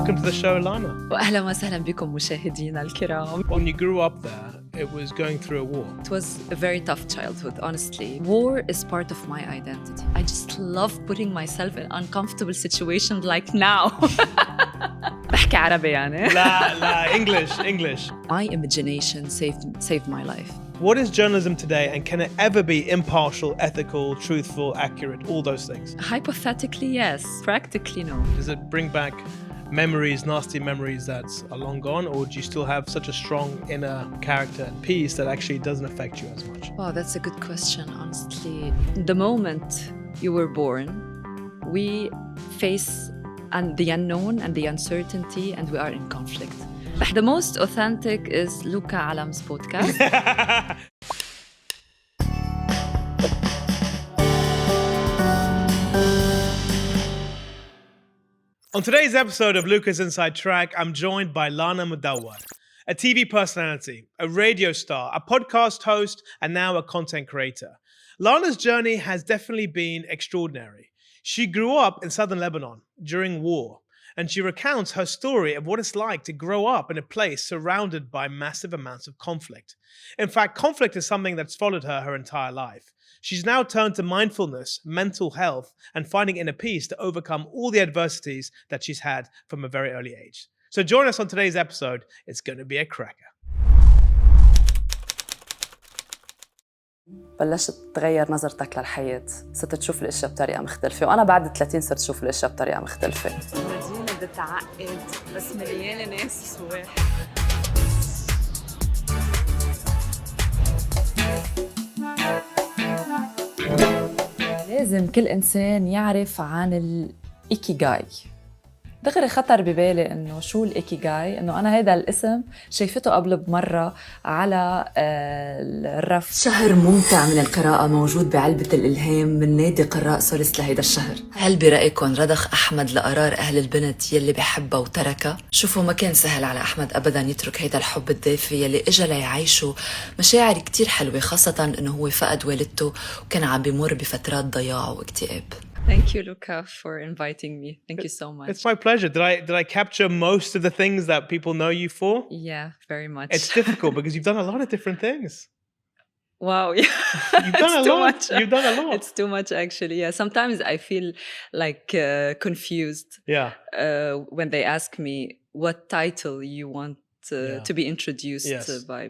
welcome to the show, Lana. وأهلا وسهلا بكم مشاهدينا الكرام. When you grew up there, it was going through a war. It was a very tough childhood, honestly. War is part of my identity. I just love putting myself in uncomfortable situations like now. بحكي عربي يعني. La, English. My imagination saved my life. What is journalism today, and can it ever be impartial, ethical, truthful, accurate, all those things? Hypothetically, yes. Practically, no. Does it bring back memories, nasty memories that's are long gone, or do you still have such a strong inner character and peace that actually doesn't affect you as much? Wow, that's a good question, honestly. The moment you were born, we face the unknown and the uncertainty, and we are in conflict. The most authentic is Luca Allam's podcast. On today's episode of Luca's Inside Track, I'm joined by Lana Medawar, a TV personality, a radio star, a podcast host, and now a content creator. Lana's journey has definitely been extraordinary. She grew up in southern Lebanon during war, and she recounts her story of what it's like to grow up in a place surrounded by massive amounts of conflict. In fact, conflict is something that's followed her entire life. She's now turned to mindfulness, mental health, and finding inner peace to overcome all the adversities that she's had from a very early age. So join us on today's episode. It's going to be a cracker. بلشت تغير نظرتك للحياة، صرت تشوف الأشياء بطريقة مختلفة، وأنا بعد 30 صرت أشوف الأشياء بطريقة مختلفة. المدينة بدها تعقد بس مليانة ناس سواح. لازم كل إنسان يعرف عن الإيكيغاي. دغري خطر ببالي إنه شو الإيكيغاي، إنه أنا هذا الاسم شايفته قبل بمرة على الرف. شهر ممتع من القراءة موجود بعلبة الإلهام من نادي قراء سولست لهيدا الشهر. هل برأيكم رضخ أحمد لقرار أهل البنت يلي بحبها وتركها؟ شوفوا ما كان سهل على أحمد أبداً يترك هيدا الحب الدافي يلي إجا ليعيشه مشاعر كتير حلوة، خاصة إنه هو فقد والدته وكان عم بيمر بفترات ضياع واكتئاب. Thank you, Luca, for inviting me. Thank you so much. It's my pleasure. Did I capture most of the things that people know you for? Yeah, very much. It's difficult because you've done a lot of different things. Wow, yeah. You've done a lot. Much. You've done a lot. It's too much, actually. Yeah, sometimes I feel like confused. Yeah. When they ask me what title you want to be introduced by,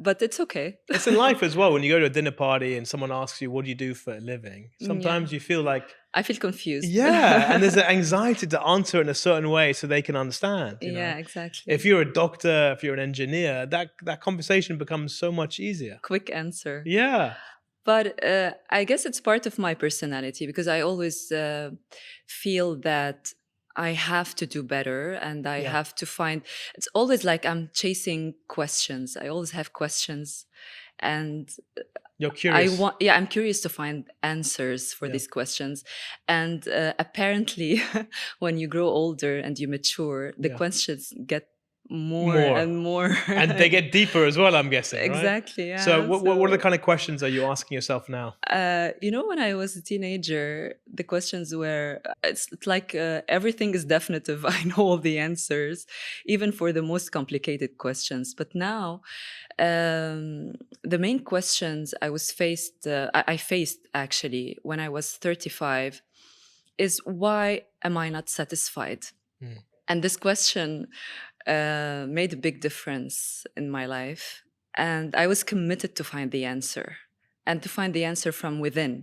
but it's okay. It's in life as well. When you go to a dinner party and someone asks you, what do you do for a living? Sometimes you feel like... I feel confused. Yeah, and there's an anxiety to answer in a certain way so they can understand. You know? Exactly. If you're a doctor, if you're an engineer, that conversation becomes so much easier. Quick answer. Yeah. But I guess it's part of my personality because I always feel that I have to do better and I have to find... It's always like I'm chasing questions. I always have questions and... You're curious. I'm curious to find answers for these questions. And apparently, when you grow older and you mature, the questions get more and more. And they get deeper as well, I'm guessing, right? Exactly, yeah. So what are the kind of questions are you asking yourself now? When I was a teenager, the questions were, it's like everything is definitive. I know all the answers, even for the most complicated questions. But now, the main questions I faced actually when I was 35 is why am I not satisfied? And this question made a big difference in my life. And I was committed to find the answer and to find the answer from within.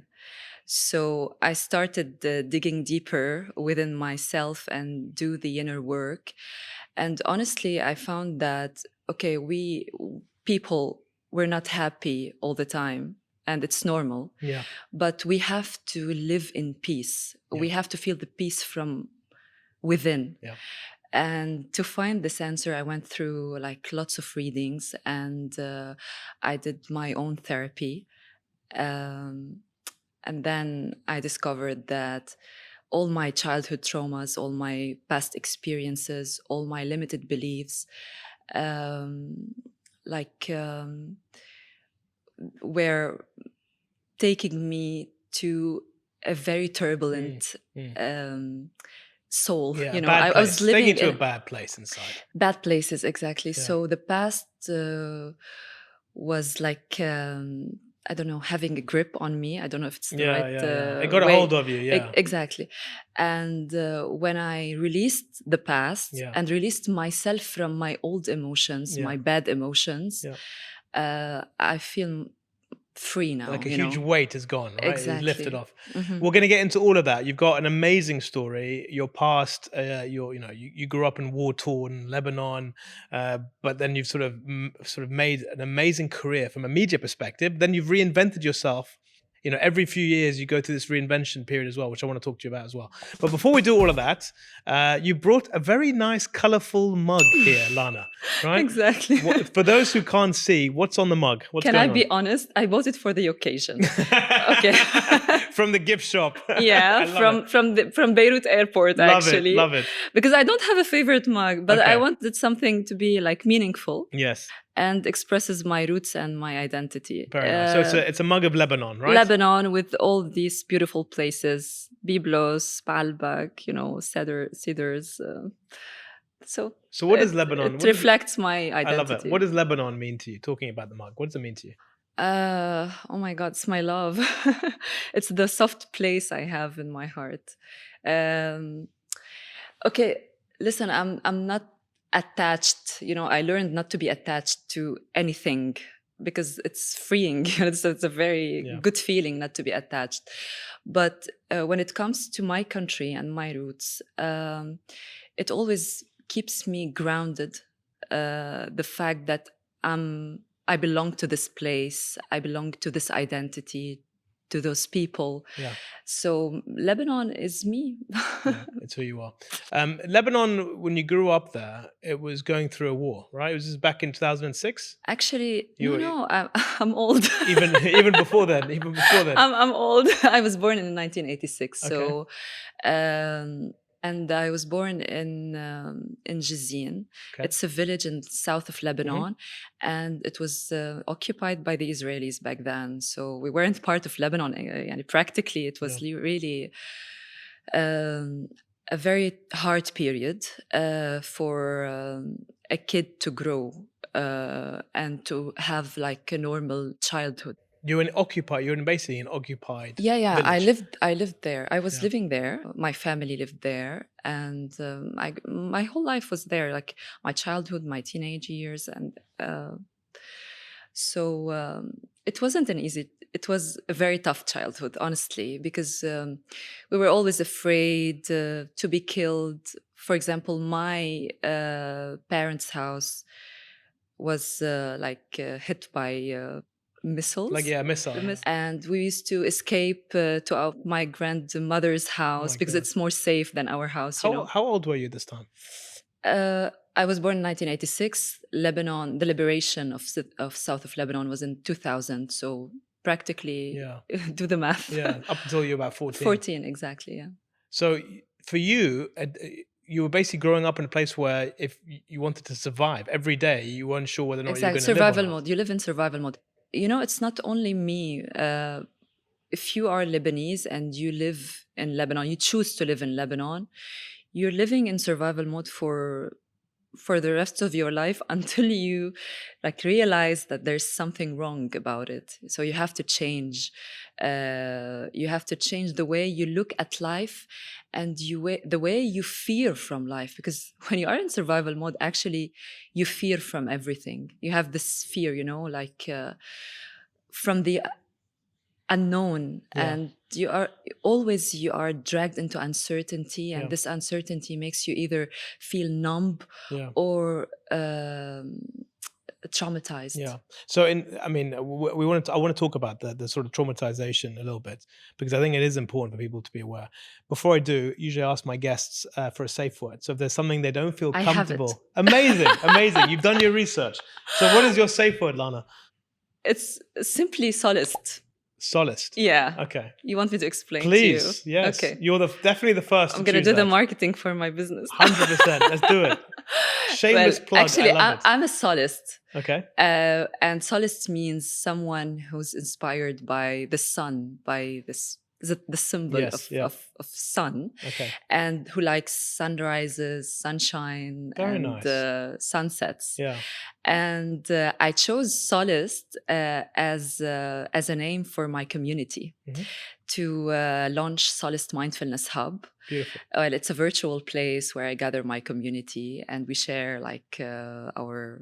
So I started digging deeper within myself and do the inner work. And honestly, I found that, okay, people were not happy all the time, and it's normal. Yeah. But we have to live in peace. Yeah. We have to feel the peace from within. Yeah. And to find this answer, I went through like lots of readings, and I did my own therapy. And then I discovered that all my childhood traumas, all my past experiences, all my limited beliefs, were taking me to a very turbulent soul. Yeah, You know, bad I place. was Take living you to a in bad place inside. bad places, exactly. Yeah. So the past was like, I don't know, having a grip on me. I don't know if it's the right It got a way. hold of you, yeah. Exactly. And when I released the past Yeah. and released myself from my old emotions, Yeah. my bad emotions, Yeah. I feel free now. Like a you huge know? weight is gone, right? It's lifted Exactly. off. Mhm. We're going to get into all of that. You've got an amazing story. Your past, you grew up in war-torn Lebanon, but then you've sort of made an amazing career from a media perspective. Then you've reinvented yourself. You know, every few years you go through this reinvention period as well, which I want to talk to you about as well. But before we do all of that, you brought a very nice, colorful mug here, Lana. Right? Exactly. For those who can't see, what's on the mug? What's Can I going be honest? I bought it for the occasion. Okay. From the gift shop. Yeah, I love from Beirut airport, Love actually. Love it. Because I don't have a favorite mug, but Okay. I wanted something to be like meaningful Yes, and expresses my roots and my identity. very nice. So it's a mug of Lebanon, right? Lebanon with all these beautiful places, Byblos, Baalbek, you know, cedars. So what is Lebanon? It reflects my identity. I love it. What does Lebanon mean to you? Talking about the mug, what does it mean to you? Oh my God, it's my love. It's the soft place I have in my heart. Okay, listen, I'm not attached. You know, I learned not to be attached to anything because it's freeing. It's a very good feeling not to be attached. But when it comes to my country and my roots, it always keeps me grounded. The fact that I belong to this place, I belong to this identity, to those people. Yeah. So Lebanon is me. Yeah, it's who you are. Lebanon, when you grew up there, it was going through a war, right? It was just back in 2006. Actually, I'm old. even before then. Even before then. I'm old. I was born in 1986. Okay. So, and I was born in Jizin. Okay. It's a village in south of Lebanon, and it was occupied by the Israelis back then. So we weren't part of Lebanon. And practically, it was really a very hard period for a kid to grow and to have like a normal childhood. You're basically in occupied. Yeah. Village. I lived there. I was living there. My family lived there, and my whole life was there. Like my childhood, my teenage years, and so it wasn't an easy. It was a very tough childhood, honestly, because we were always afraid to be killed. For example, my parents' house was hit by. Missiles. Missile. And we used to escape to my grandmother's house because it's more safe than our house. How old were you this time? I was born in 1986. Lebanon, the liberation of south of Lebanon was in 2000. So practically, do the math. Yeah, up until you were about 14. 14, exactly, yeah. So for you, you were basically growing up in a place where if you wanted to survive every day, you weren't sure whether or not you were going to live. Survival mode. You live in survival mode. You know, it's not only me. If you are Lebanese and you live in Lebanon, you choose to live in Lebanon, you're living in survival mode for the rest of your life until you realize that there's something wrong about it. So you have to change. You have to change the way you look at life and the way you fear from life. Because when you are in survival mode, actually, you fear from everything. You have this fear, from the unknown, and you are dragged into uncertainty, and this uncertainty makes you either feel numb or traumatized. Yeah. So I want to talk about the sort of traumatization a little bit, because I think it is important for people to be aware. Before I do, usually I ask my guests for a safe word. So if there's something they don't feel comfortable, amazing. You've done your research. So what is your safe word, Lana? It's simply Solist. Solist. Yeah. Okay. You want me to explain? Please. To you? Yes. Okay. You're definitely the first. I'm gonna do the marketing for my business. 100%. Let's do it. Shameless plug. Actually, I love it. I'm a solist. Okay. And solist means someone who's inspired by the sun, by this the symbol Yes, yeah. of sun, Okay. and who likes sunrises, sunshine, Very and nice. sunsets. Yeah. And I chose Solist as a name for my community, to launch Solist Mindfulness Hub. Beautiful. Well, it's a virtual place where I gather my community, and we share like our,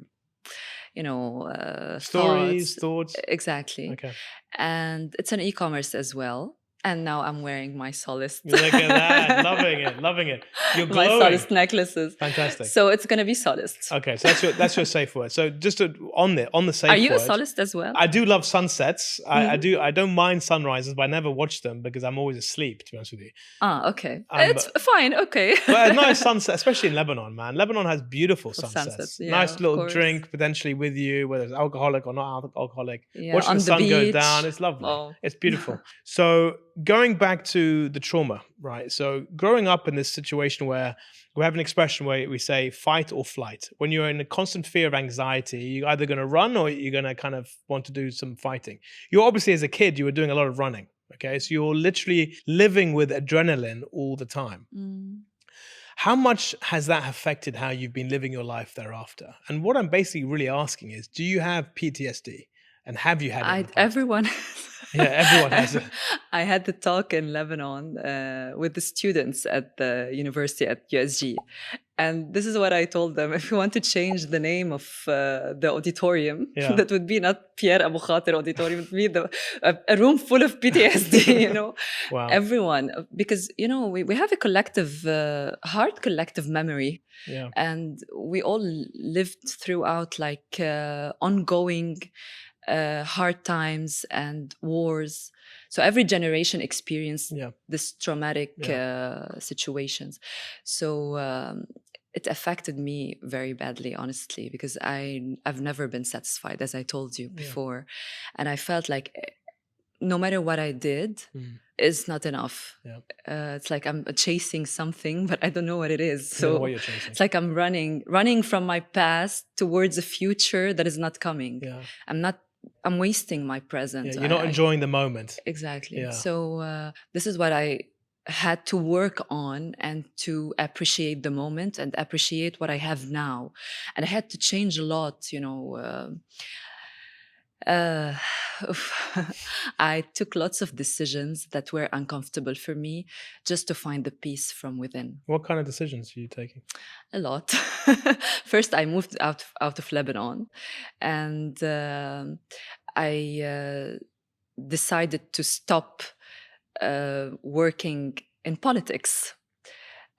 Stories, thoughts. Exactly. Okay. And it's an e-commerce as well. And now I'm wearing my Solist. Look at that. Loving it. You're My glowing. Solist necklaces. Fantastic. So it's gonna be Solist. Okay, so that's your safe word. So just on the safe word. Are you a Solist as well? I do love sunsets. I don't mind sunrises, but I never watch them because I'm always asleep, to be honest with you. Okay. It's fine. Okay. But a nice sunset, especially in Lebanon, man. Lebanon has beautiful sunsets. Yeah, nice little course. drink potentially with you, whether it's alcoholic or not alcoholic. Yeah, Watching on the sun go beach. down, it's lovely. Oh. It's beautiful. So going back to the trauma, right? So growing up in this situation where we have an expression where we say fight or flight. When you're in a constant fear of anxiety, you're either going to run or you're going to kind of want to do some fighting. You obviously, as a kid, you were doing a lot of running. Okay, so you're literally living with adrenaline all the time. How much has that affected how you've been living your life thereafter? And what I'm basically really asking is, do you have PTSD? And have you had it in the past? Everyone. Yeah, everyone has it. I had the talk in Lebanon with the students at the university at USG. And this is what I told them. If you want to change the name of the auditorium, that would be not Pierre Abu Khater Auditorium, it would be a room full of PTSD, Wow. Everyone. Because, we have a collective, hard collective memory. Yeah. And we all lived throughout like ongoing hard times and wars. So every generation experienced this traumatic situations. So it affected me very badly, honestly, because I've never been satisfied, as I told you before. And I felt like no matter what I did, it's not enough. It's like I'm chasing something, but I don't know what it is. So what you're chasing. It's like I'm running from my past towards a future that is not coming. I'm wasting my present. You're not enjoying the moment. Exactly. Yeah. So this is what I had to work on, and to appreciate the moment and appreciate what I have now. And I had to change a lot, I took lots of decisions that were uncomfortable for me just to find the peace from within. What kind of decisions are you taking? A lot. First, I moved out of Lebanon, and I decided to stop working in politics.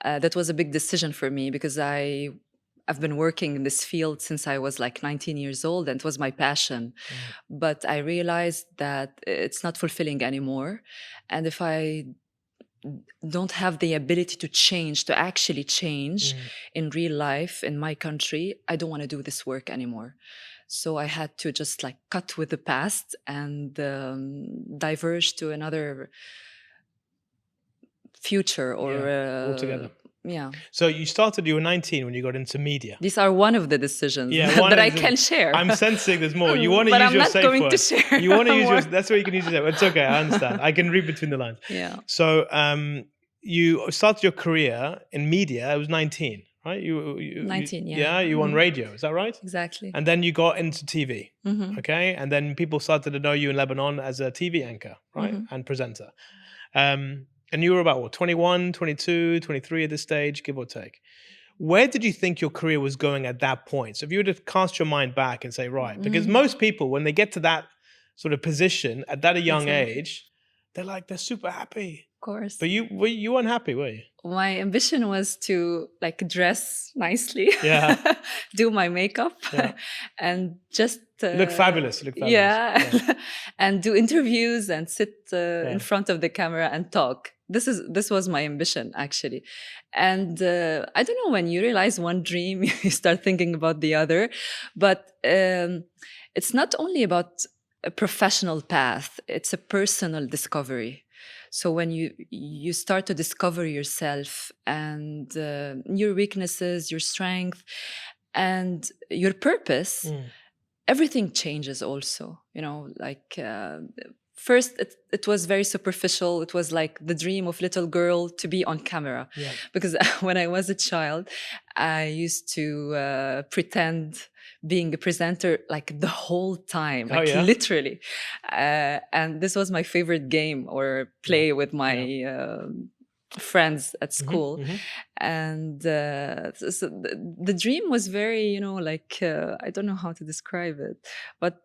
That was a big decision for me because I've been working in this field since I was like 19 years old, and it was my passion. But I realized that it's not fulfilling anymore. And if I don't have the ability to actually change in real life in my country, I don't want to do this work anymore. So I had to just like cut with the past and diverge to another future or altogether. Yeah. So you were 19 when you got into media. These are one of the decisions that I can share. I'm sensing there's more. You want to but use I'm your not safe going word. To share. You want to use your, that's what you can use your, it's okay, I understand. I can read between the lines. Yeah. So you started your career in media, it was 19, right? You 19, you were on radio, is that right? Exactly. And then you got into TV, okay? And then people started to know you in Lebanon as a TV anchor, right? And presenter. And you were about, what, 21, 22, 23 at this stage, give or take. Where did you think your career was going at that point? So if you were to cast your mind back and say, right, because most people, when they get to that sort of position at that young age, they're super happy. Of course. But you weren't happy, were you? My ambition was to like dress nicely, do my makeup, and just look fabulous. Yeah. And do interviews and sit in front of the camera and talk. This was my ambition, actually. And I don't know, when you realize one dream, you start thinking about the other. But it's not only about a professional path, it's a personal discovery. So when you start to discover yourself and your weaknesses, your strength, and your purpose, everything changes also. first it was very superficial. It was like the dream of little girl to be on camera. Yeah. Because when I was a child, I used to pretend being a presenter like the whole time, like literally. And this was my favorite game or play with my friends at school. And so the dream was very, you know, like I don't know how to describe it, but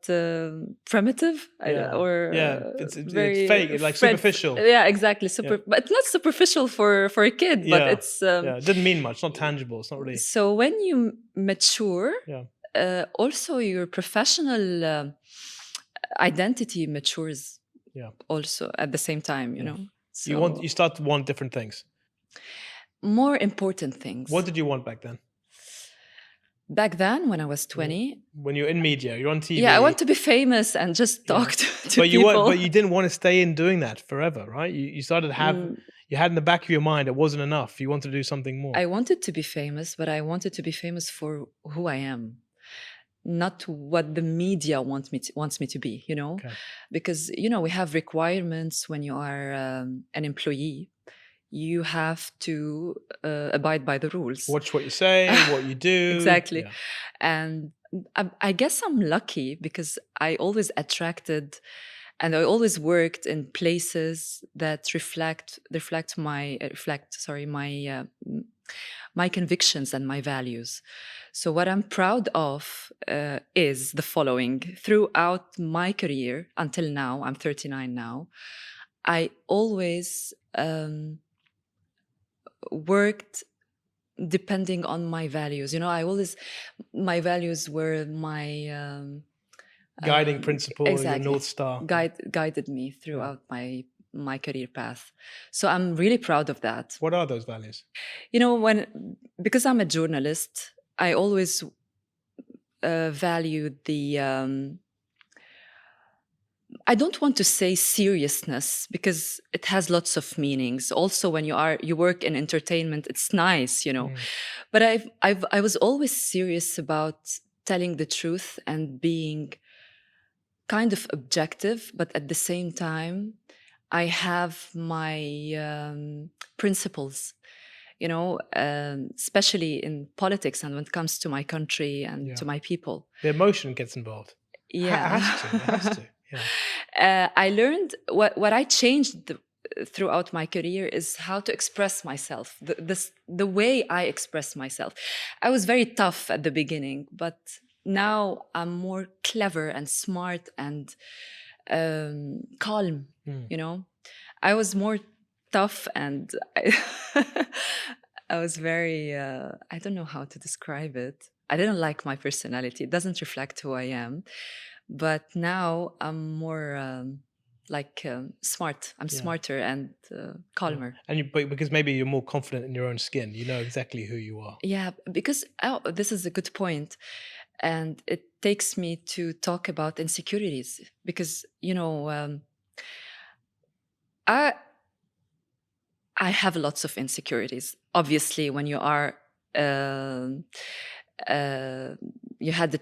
primitive it's very fake. It's like superficial. Yeah, exactly. But not superficial for a kid. But it's it didn't mean much. Not tangible. It's not really. So when you mature, also your professional identity matures. Yeah. Also at the same time, you know. So you start to want different things. More important things. What did you want back then? Back then, when I was 20. When you're in media, you're on TV. Yeah, I want to be famous and just talk to people. But you didn't want to stay in doing that forever, right? You started to have, you had in the back of your mind, it wasn't enough. You wanted to do something more. I wanted to be famous, but I wanted to be famous for who I am. Not what the media wants me to be, you know? Okay. Because, you know, we have requirements when you are an employee. You have to abide by the rules. Watch what you say, what you do. Exactly. Yeah. And I guess I'm lucky because I always attracted and I always worked in places that reflect my convictions and my values. So what I'm proud of is the following. Throughout my career until now, I'm 39 now, I always worked depending on my values. You know, my values were my guiding principle, exactly, your North Star. Guided me throughout my career path. So I'm really proud of that. What are those values? You know, because I'm a journalist, I always valued the I don't want to say seriousness because it has lots of meanings. Also, when you work in entertainment, it's nice, you know. But I was always serious about telling the truth and being kind of objective, but at the same time, I have my principles, you know, especially in politics and when it comes to my country and to my people. The emotion gets involved. Yeah, it has to. Yeah. I learned what I changed throughout my career is how to express myself. The way I express myself. I was very tough at the beginning, but now I'm more clever and smart and calm. You know, I was more tough and I was very. I don't know how to describe it. I didn't like my personality. It doesn't reflect who I am. But now I'm more smart. I'm smarter and calmer. And because maybe you're more confident in your own skin. You know exactly who you are. Yeah, because this is a good point. And it takes me to talk about insecurities. Because, you know, I have lots of insecurities. Obviously, when you are... you had a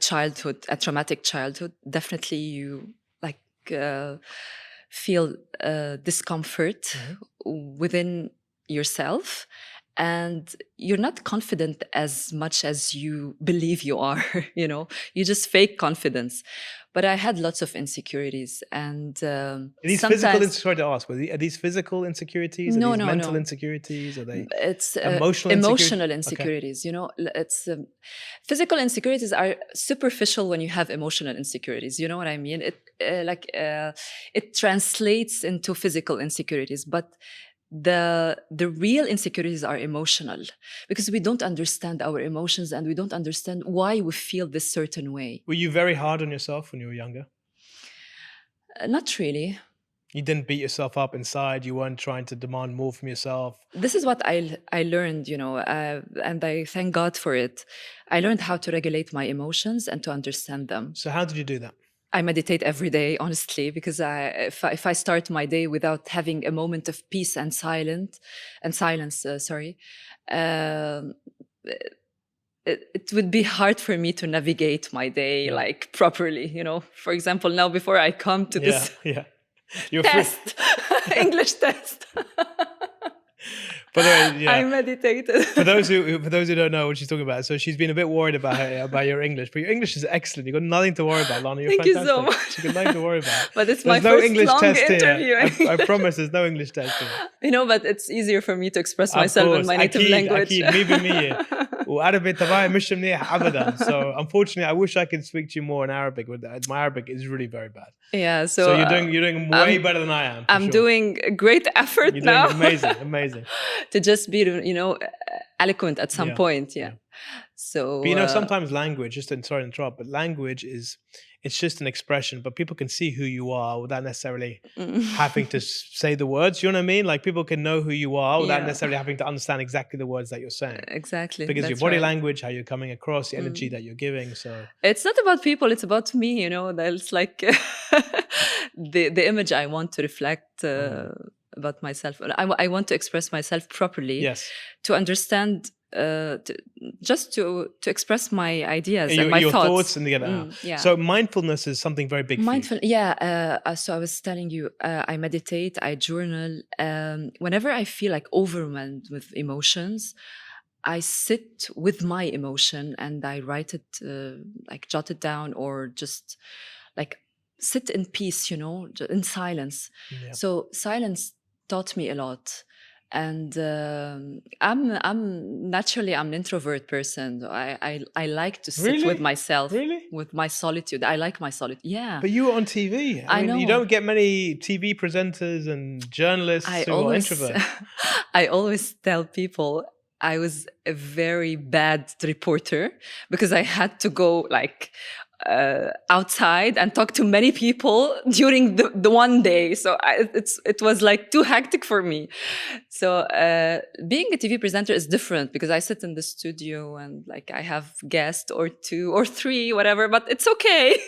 traumatic childhood, definitely you feel discomfort within yourself, and you're not confident as much as you believe you are. You know, you just fake confidence. But I had lots of insecurities, and are these physical? Sorry to ask, are these physical insecurities? No, mental insecurities? Are they? It's emotional insecurities. Okay. You know, it's physical insecurities are superficial when you have emotional insecurities. You know what I mean? It translates into physical insecurities, but the real insecurities are emotional, because we don't understand our emotions and we don't understand why we feel this certain way. Were you very hard on yourself when you were younger? Not really. You didn't beat yourself up inside. You weren't trying to demand more from yourself. This is what I learned, you know, and I thank God for it. I learned how to regulate my emotions and to understand them. So how did you do that? I meditate every day, honestly, because if I start my day without having a moment of peace and silence, it would be hard for me to navigate my day like properly. You know, for example, now before I come to this You're free. Test. English test. By the way, yeah. I meditated. For those who don't know what she's talking about, so she's been a bit worried about your English, but your English is excellent. You've got nothing to worry about, Lana. You're Thank you fantastic. so much. You've got nothing to worry about. But it's There's my no first English long test interview. here. I promise there's no English test here. You know, but it's easier for me to express myself in my native language. أكيد 100%. وعربي تبعي مش منيح أبدا. So unfortunately, I wish I could speak to you more in Arabic. But my Arabic is really very bad. Yeah, So you're doing way better than I am. I'm doing a great effort You're now. doing amazing. To just be, eloquent at some point. Yeah. So. But sometimes language, sorry to interrupt, but language it's just an expression, but people can see who you are without necessarily having to say the words. You know what I mean? Like people can know who you are without necessarily having to understand exactly the words that you're saying. Exactly. Because your body language, how you're coming across, the energy that you're giving. So it's not about people, it's about me, That's like the image I want to reflect about myself. I want to express myself properly. Yes. To understand just to express my ideas and my your thoughts and get it out. Yeah. So mindfulness is something very big for you. So I was telling you, I meditate, I journal. Whenever I feel like overwhelmed with emotions, I sit with my emotion and I write it, like jot it down, or just like sit in peace, in silence. Yeah. So silence taught me a lot. And I'm naturally an introvert person. I like to sit with myself, with my solitude. I like my solitude. Yeah. But you were on TV. I mean, know. You don't get many TV presenters and journalists who are introverts. I always tell people I was a very bad reporter because I had to go outside and talk to many people during the one day. So it was like too hectic for me. So being a TV presenter is different because I sit in the studio and like I have guest or two or three, whatever, but it's okay.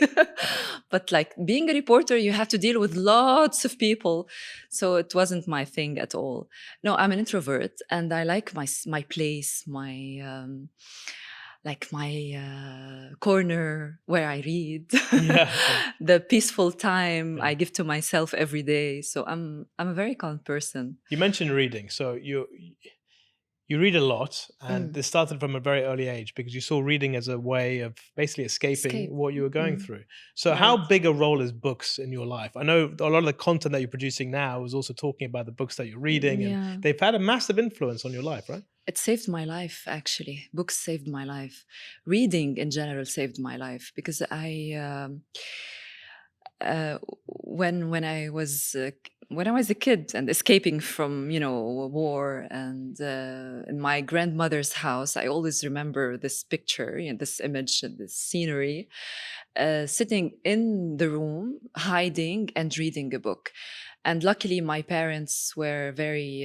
But like being a reporter, you have to deal with lots of people. So it wasn't my thing at all. No, I'm an introvert and I like my place, my corner where I read, the peaceful time I give to myself every day. So I'm a very calm person. You mentioned reading. So you read a lot, and this started from a very early age because you saw reading as a way of basically escaping what you were going through. So how big a role is books in your life? I know a lot of the content that you're producing now is also talking about the books that you're reading, and they've had a massive influence on your life, right? It saved my life, actually. Books saved my life. Reading in general saved my life because when I was a kid and escaping from war and in my grandmother's house, I always remember this picture, this image, this scenery, sitting in the room, hiding and reading a book. And luckily, my parents were very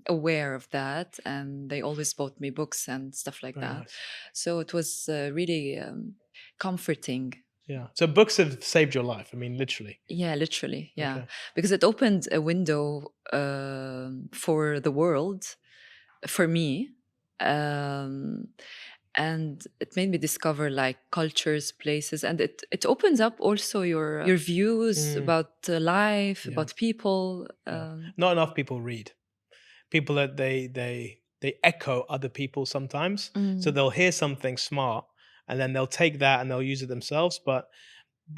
aware of that, and they always bought me books and stuff like that. Nice. So it was really comforting. Yeah. So books have saved your life. I mean, literally. Yeah, literally. Yeah. Okay. Because it opened a window for the world, for me. And it made me discover like cultures, places, and it opens up also your views about life, about people. Not enough people read. People that they echo other people sometimes. So they'll hear something smart and then they'll take that and they'll use it themselves, but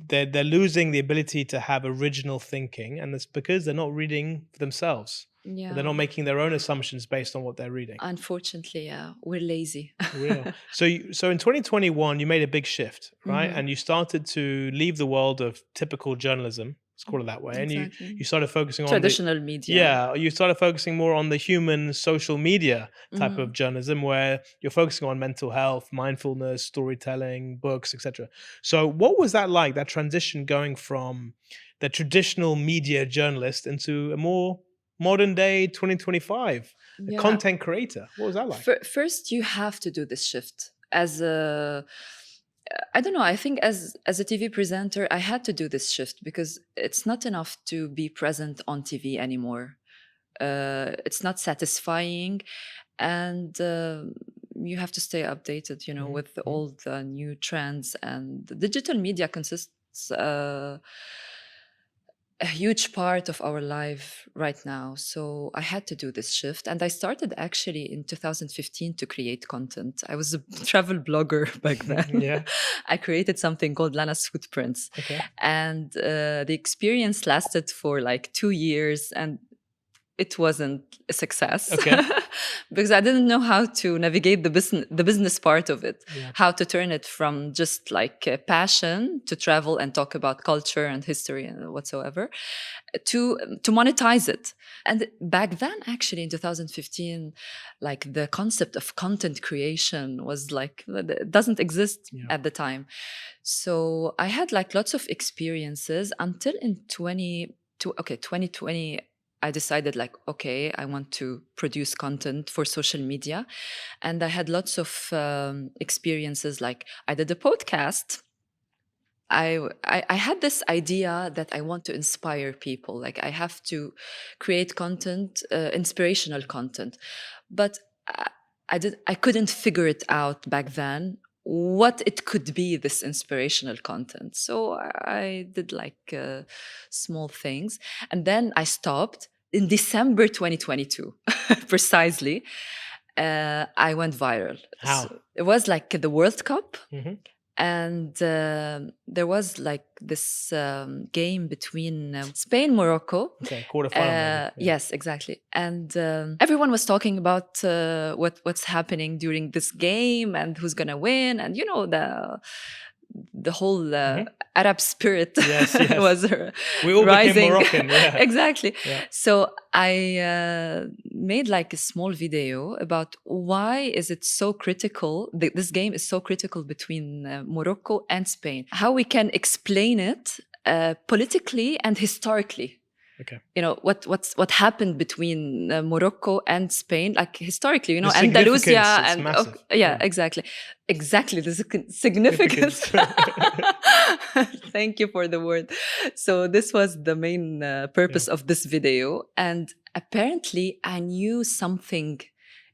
they're losing the ability to have original thinking, and it's because they're not reading for themselves. Yeah. They're not making their own assumptions based on what they're reading. Unfortunately, yeah, we're lazy. So in 2021, you made a big shift, right? And you started to leave the world of typical journalism, let's call it that way. Exactly. And you started focusing on traditional media. Yeah, you started focusing more on the human social media type of journalism, where you're focusing on mental health, mindfulness, storytelling, books, etc. So what was that like, that transition going from the traditional media journalist into a more modern day 2025 content creator? What was that like? First, you have to do this shift. As I don't know, I think as a TV presenter, I had to do this shift because it's not enough to be present on TV anymore. It's not satisfying, and you have to stay updated, with all the new trends. And the digital media consists a huge part of our life right now. So I had to do this shift. And I started actually in 2015 to create content. I was a travel blogger back then. Yeah. I created something called Lana's Footprints. Okay. And the experience lasted for like 2 years. And it wasn't a success. Okay. Because I didn't know how to navigate the business part of it, Yeah. how to turn it from just like a passion to travel and talk about culture and history and whatsoever, to monetize it. And back then, actually in 2015, like the concept of content creation was like, it doesn't exist at the time. So I had like lots of experiences until in 2020, I decided like, okay, I want to produce content for social media. And I had lots of experiences. Like I did a podcast. I had this idea that I want to inspire people. Like I have to create content, inspirational content. But I couldn't figure it out back then, what it could be, this inspirational content. So I did like small things. And then I stopped. In December 2022, precisely, I went viral. How? So it was like the World Cup. Mm-hmm. And there was like this game between Spain, Morocco. Okay, quarterfinal. Yes, exactly. And everyone was talking about what's happening during this game and who's gonna win, and you know the whole Arab spirit was we all rising. became Moroccan. Yeah. Exactly. Yeah. So I made like a small video about why is it so critical, this game is so critical between Morocco and Spain, how we can explain it politically and historically. Okay. You know what happened between Morocco and Spain, like historically, you know, the Andalusia and exactly the significance. Thank you for the word. So this was the main purpose of this video, and apparently I knew something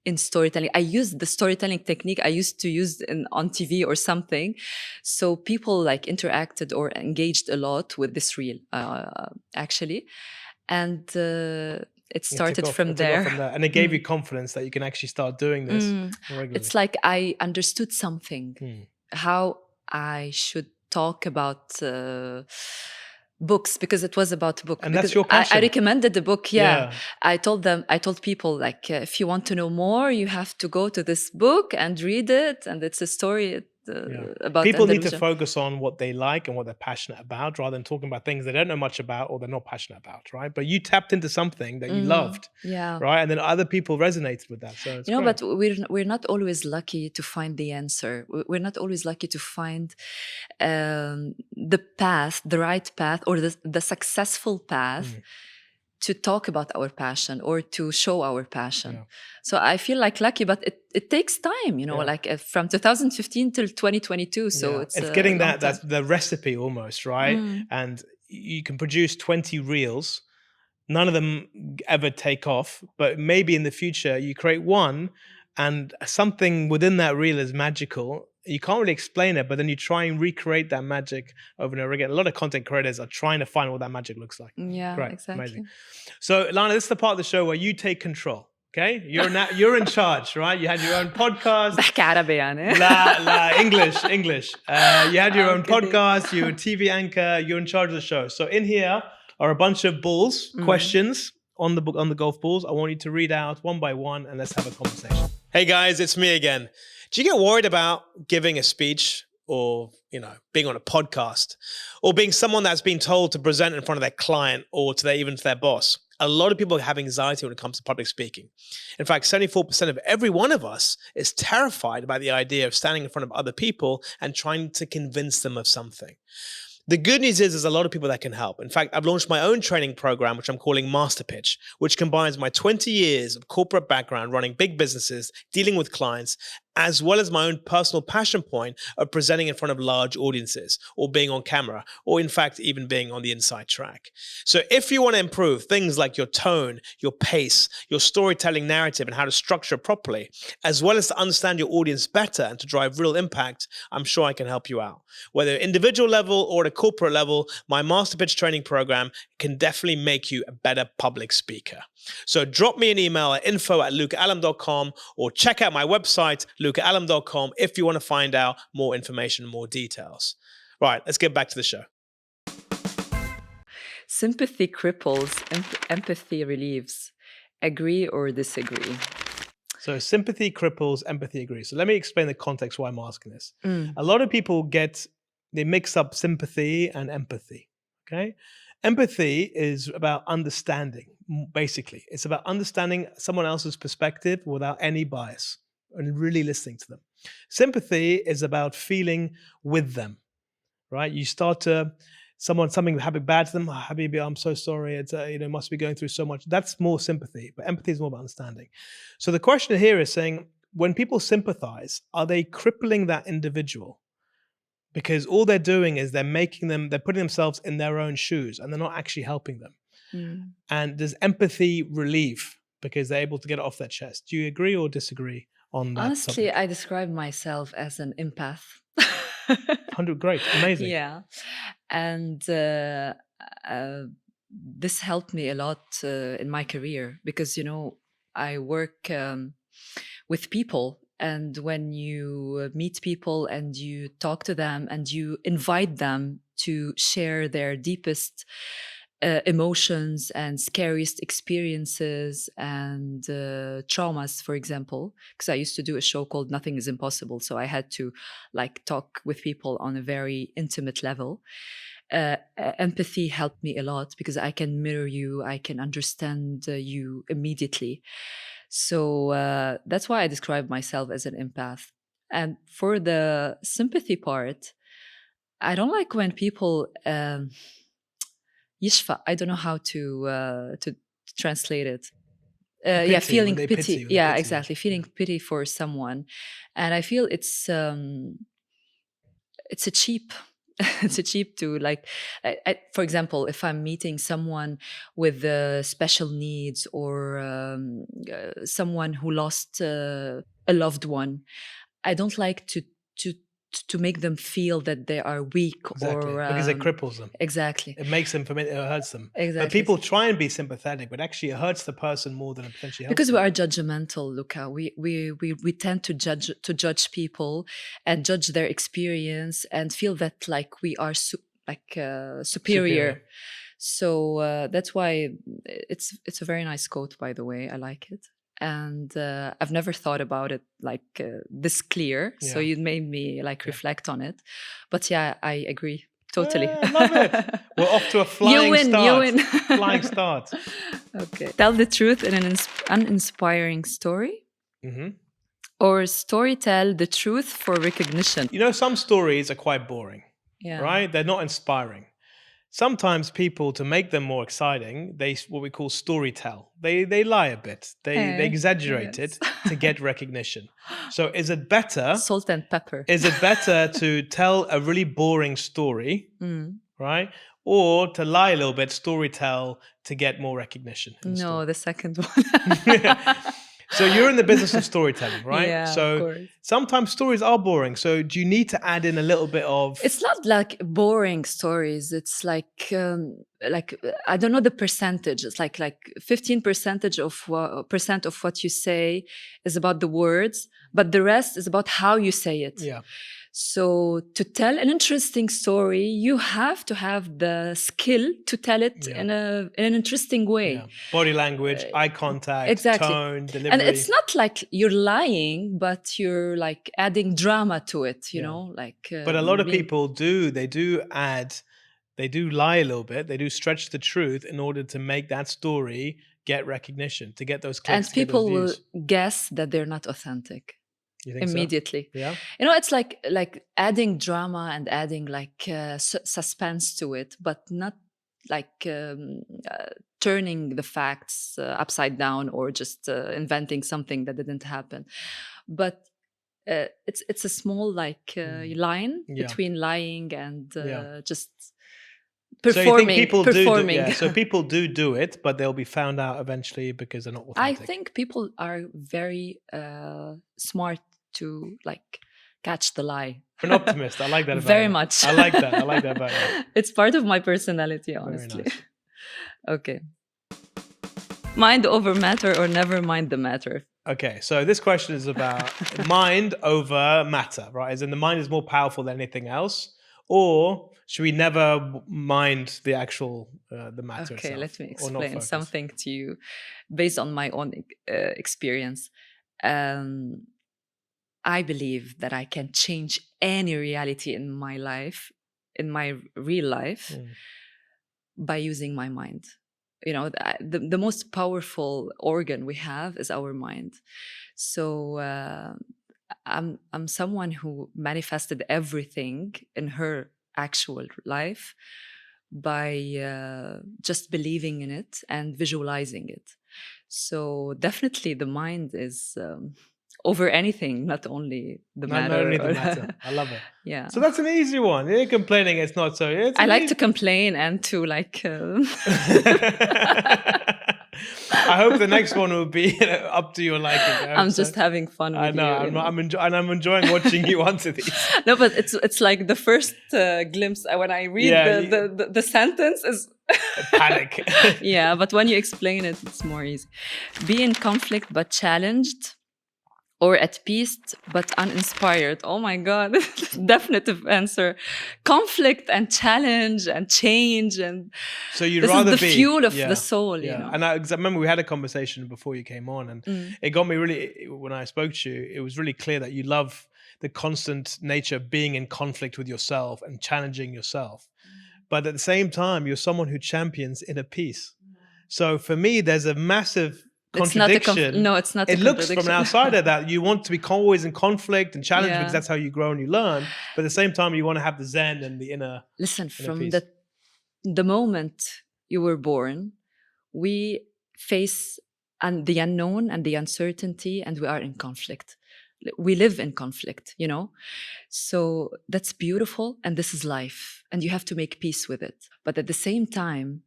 in storytelling. I used the storytelling technique I used to use on TV or something. So people like interacted or engaged a lot with this reel, actually. And it started from there. And it gave you confidence that you can actually start doing this regularly. It's like I understood something, how I should talk about books, because it was about book. And because that's your passion. I recommended the book. Yeah. I told people like, if you want to know more, you have to go to this book and read it. And it's a story about people Andalusia. need to focus on what they like and what they're passionate about, rather than talking about things they don't know much about or they're not passionate about, right? But you tapped into something that you loved, right? And then other people resonated with that. So it's great. But we're not always lucky to find the answer. We're not always lucky to find the path, the right path, or the successful path to talk about our passion or to show our passion. So I feel like lucky, but it takes time, you know, like from 2015 till 2022. So it's getting that's the recipe almost, right? And you can produce 20 reels. None of them ever take off, but maybe in the future you create one and something within that reel is magical. You can't really explain it, but then you try and recreate that magic over and over again. A lot of content creators are trying to find what that magic looks like. Yeah, great. Exactly. Amazing. So, Lana, this is the part of the show where you take control. Okay, you're in charge, right? You had your own podcast. بحكي عربي يعني. English. You had your own podcast. You're a TV anchor. You're in charge of the show. So in here are a bunch of balls, questions on the golf balls. I want you to read out one by one, and let's have a conversation. Hey guys, it's me again. Do you get worried about giving a speech, or being on a podcast, or being someone that's been told to present in front of their client or even to their boss? A lot of people have anxiety when it comes to public speaking. In fact, 74% of every one of us is terrified by the idea of standing in front of other people and trying to convince them of something. The good news is there's a lot of people that can help. In fact, I've launched my own training program, which I'm calling Master Pitch, which combines my 20 years of corporate background running big businesses, dealing with clients, as well as my own personal passion point of presenting in front of large audiences or being on camera, or in fact, even being on the inside track. So if you want to improve things like your tone, your pace, your storytelling narrative, and how to structure it properly, as well as to understand your audience better and to drive real impact, I'm sure I can help you out. Whether individual level or at a corporate level, my Master Pitch training program can definitely make you a better public speaker. So drop me an email at info@lucaallam.com or check out my website, lucaallam.com, if you want to find out more information, more details. Right, let's get back to the show. Sympathy cripples, empathy relieves. Agree or disagree? So sympathy cripples, empathy agrees. So let me explain the context why I'm asking this. Mm. A lot of people they mix up sympathy and empathy, okay? Empathy is about understanding, basically. It's about understanding someone else's perspective without any bias and really listening to them. Sympathy is about feeling with them, right? You start to, something happened bad to them, Habibi, I'm so sorry, it's, must be going through so much. That's more sympathy, but empathy is more about understanding. So the question here is saying, when people sympathize, are they crippling that individual? Because all they're doing is they're putting themselves in their own shoes and they're not actually helping them. Mm. And there's empathy relief because they're able to get it off their chest. Do you agree or disagree on that? Honestly, subject? I describe myself as an empath. 100, great, amazing. Yeah. And this helped me a lot in my career because, I work with people. And when you meet people and you talk to them and you invite them to share their deepest emotions and scariest experiences and traumas, for example, because I used to do a show called Nothing is Impossible. So I had to talk with people on a very intimate level. Empathy helped me a lot because I can mirror you, I can understand you immediately. So that's why I describe myself as an empath. And for the sympathy part, I don't like when people yishfa. I don't know how to translate it. Feeling pity. Yeah, exactly. Feeling pity for someone, and I feel it's a cheap. It's a cheap to for example, if I'm meeting someone with special needs or someone who lost a loved one, I don't like to make them feel that they are weak. Exactly, or because it cripples them. Exactly. It makes them, it hurts them. Exactly. But people try and be sympathetic, but actually it hurts the person more than it potentially helps Because them. we are judgmental, Luca. We tend to judge people and judge their experience and feel that we are superior. So that's why it's a very nice quote, by the way. I like it. And I've never thought about it this clear. Yeah. So you made me reflect on it. But yeah, I agree. Totally. I love it. We're off to a flying start. You win. Flying start. Okay. Tell the truth in an uninspiring story. Mm-hmm. Or story tell the truth for recognition. Some stories are quite boring. Yeah. Right? They're not inspiring. Sometimes people, to make them more exciting, they what we call story tell. They lie a bit. They exaggerate it to get recognition. So is it better... Salt and pepper. Is it better to tell a really boring story, right? Or to lie a little bit, story tell to get more recognition? No, the second one. So you're in the business of storytelling, right? Yeah, so of course. Sometimes stories are boring. So do you need to add in a little bit of... It's not like boring stories. It's I don't know the percentage. It's like 15% of what you say is about the words, but the rest is about how you say it. Yeah. So to tell an interesting story, you have to have the skill to tell it in an interesting way. Yeah. Body language, eye contact, exactly. Tone, delivery. And it's not like you're lying, but you're adding drama to it, you know? But a lot of people they do lie a little bit. They do stretch the truth in order to make that story get recognition, to get those clicks. And people will guess that they're not authentic. You think immediately. So? Yeah. It's like adding drama and adding suspense to it, but not turning the facts upside down or just inventing something that didn't happen. But it's a small line Yeah. between lying and just So you think performing. people performing. so people do it, but they'll be found out eventually because they're not I authentic. think people are very smart to catch the lie. You're an optimist. I like that about Very you. much. I like that. I like that about you. It's part of my personality, Very honestly. nice. Okay. Mind over matter or never mind the matter? Okay, so this question is about mind over matter, right? As in the mind is more powerful than anything else, or should we never mind the actual the matter Okay, itself? let me or not explain focus? something to you based on my own experience. I believe that I can change any reality in my life, in my real life, by using my mind. You know, the most powerful organ we have is our mind. So I'm someone who manifested everything in her actual life by just believing in it and visualizing it. So definitely the mind is over anything, not only the matter. Not only the matter. I love it. Yeah. So that's an easy one. You're complaining it's not so. I like to complain and to I hope the next one will be up to your liking. I'm just having fun with I know. you. I'm enjoying watching you answer these. No, but it's like the first glimpse when I read the sentence is panic. Yeah, but when you explain it, it's more easy. Be in conflict but challenged, or at peace but uninspired. Oh my God, definitive answer. Conflict and challenge and change, and so you'd this rather is the be, fuel of the soul. You know? And I remember we had a conversation before you came on, and it got me really. When I spoke to you, it was really clear that you love the constant nature of being in conflict with yourself and challenging yourself. But at the same time, you're someone who champions inner peace. So for me, there's a massive contradiction. No, it's not. It looks from an outsider that you want to be always in conflict and challenge because that's how you grow and you learn. But at the same time, you want to have the zen and the inner. Listen, from peace. the moment you were born, we face the unknown and the uncertainty, and we are in conflict. We live in conflict, you know? So that's beautiful, and this is life, and you have to make peace with it. But at the same time,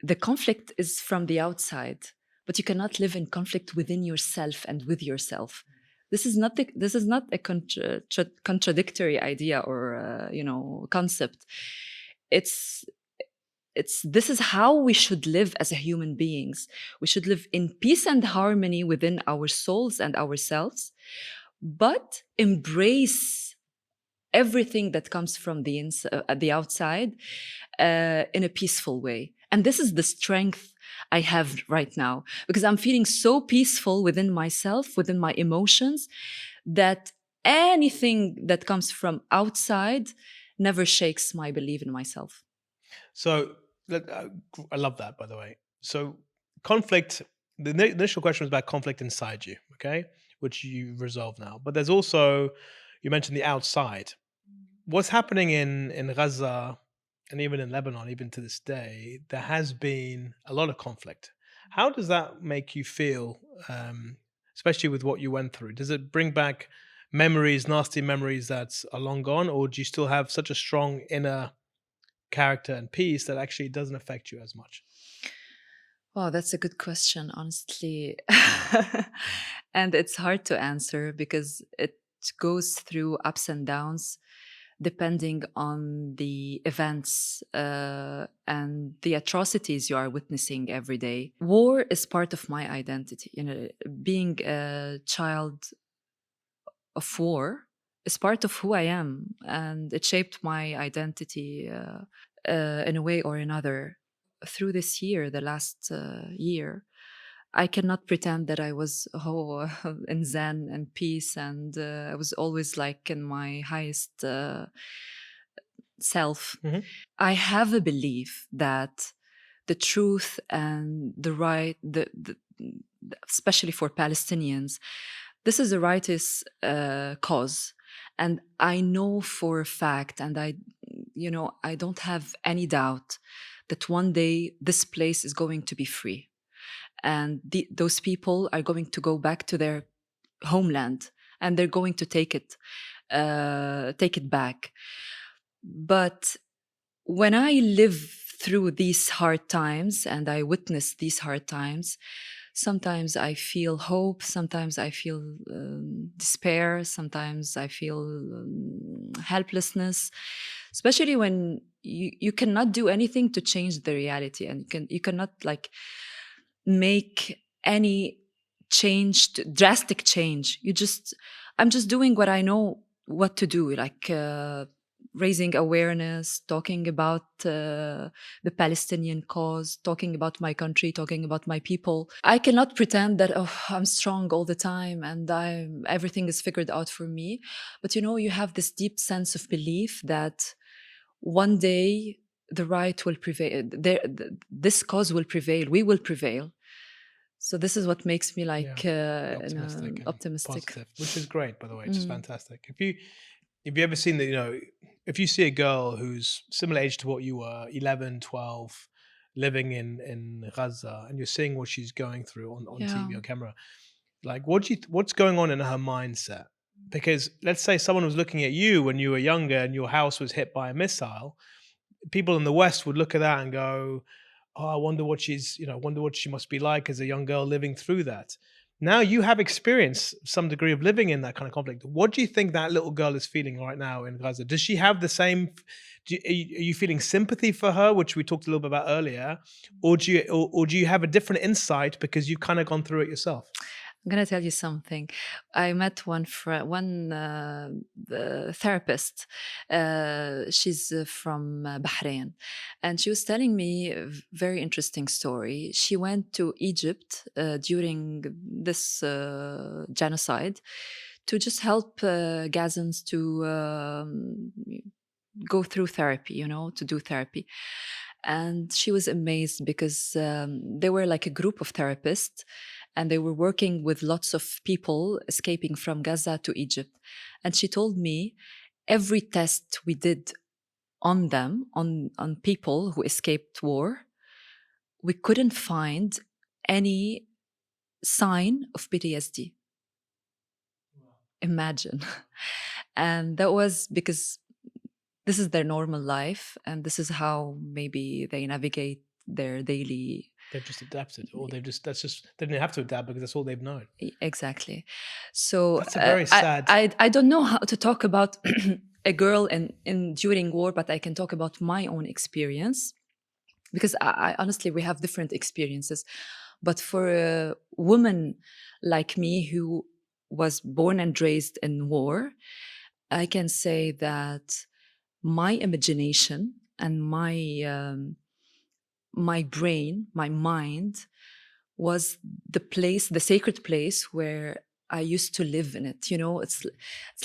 the conflict is from the outside, but you cannot live in conflict within yourself and with yourself. This is not a contradictory idea or concept. This is how we should live as human beings. We should live in peace and harmony within our souls and ourselves, but embrace everything that comes from the outside in a peaceful way. And this is the strength I have right now, because I'm feeling so peaceful within myself, within my emotions, that anything that comes from outside never shakes my belief in myself. So I love that, by the way. So conflict, the initial question was about conflict inside you, okay, which you resolve now. But there's also, you mentioned the outside. What's happening in Gaza and even in Lebanon, even to this day, there has been a lot of conflict. How does that make you feel, especially with what you went through? Does it bring back memories, nasty memories that are long gone, or do you still have such a strong inner character and peace that actually doesn't affect you as much? Wow, that's a good question, honestly. And it's hard to answer because it goes through ups and downs depending on the events and the atrocities you are witnessing every day. War is part of my identity. You know, being a child of war is part of who I am, and it shaped my identity in a way or another. Through this year, the last year, I cannot pretend that I was in zen and peace, and I was always in my highest self. Mm-hmm. I have a belief that the truth and the right, especially for Palestinians, this is the righteous cause. And I know for a fact, and I don't have any doubt that one day this place is going to be free. And those people are going to go back to their homeland and they're going to take it back. But when I live through these hard times and I witness these hard times, sometimes I feel hope, sometimes I feel despair, sometimes I feel helplessness, especially when you cannot do anything to change the reality, and you cannot like make any drastic change. I'm just doing what I know what to do, like raising awareness, talking about the Palestinian cause, talking about my country, talking about my people. I cannot pretend that I'm strong all the time and everything is figured out for me. But you have this deep sense of belief that one day the right will prevail. This cause will prevail. We will prevail. So this is what makes me like optimistic, positive, which is great, by the way. Which is fantastic. If you ever seen that, if you see a girl who's similar age to what you were, 11, 12, living in Gaza, and you're seeing what she's going through on TV or camera, like what's going on in her mindset? Because let's say someone was looking at you when you were younger and your house was hit by a missile, people in the West would look at that and go, oh, I wonder what she must be like as a young girl living through that. Now you have experienced some degree of living in that kind of conflict. What do you think that little girl is feeling right now in Gaza? Does she have the same? Are you feeling sympathy for her, which we talked a little bit about earlier, or do you have a different insight because you've kind of gone through it yourself? I'm gonna tell you something. I met one therapist. She's from Bahrain, and she was telling me a very interesting story. She went to Egypt during this genocide to just help Gazans to go through therapy, to do therapy. And she was amazed because they were like a group of therapists, and they were working with lots of people escaping from Gaza to Egypt. And she told me every test we did on them, on people who escaped war, we couldn't find any sign of PTSD. Imagine. And that was because this is their normal life, and this is how maybe they navigate their daily. They've just adapted, or they didn't have to adapt because that's all they've known. Exactly. So that's a very sad. I don't know how to talk about a girl in during war, but I can talk about my own experience, because I honestly, we have different experiences. But for a woman like me who was born and raised in war, I can say that my imagination and my brain, my mind, was the sacred place where I used to live in it. It's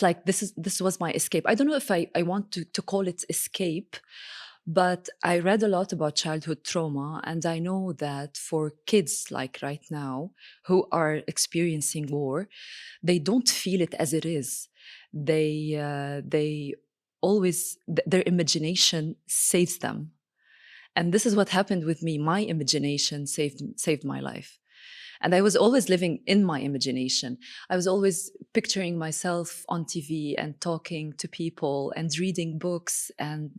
like this was my escape. I don't know if I want to call it escape, but I read a lot about childhood trauma, and I know that for kids like right now who are experiencing war, they don't feel it as it is. They always, their imagination saves them. And this is what happened with me. My imagination saved my life. And I was always living in my imagination. I was always picturing myself on TV and talking to people and reading books and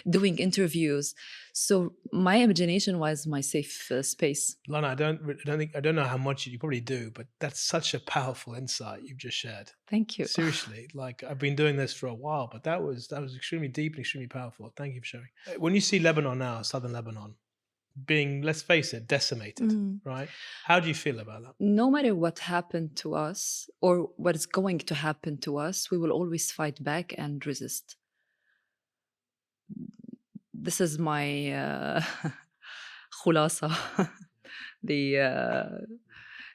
doing interviews. So my imagination was my safe space. Lana, I don't know how much you probably do, but that's such a powerful insight you've just shared. Thank you. Seriously, like I've been doing this for a while, but that was extremely deep and extremely powerful. Thank you for sharing. When you see Lebanon now, southern Lebanon, being, let's face it, decimated, right? How do you feel about that? No matter what happened to us or what is going to happen to us, we will always fight back and resist. This is my khulasa.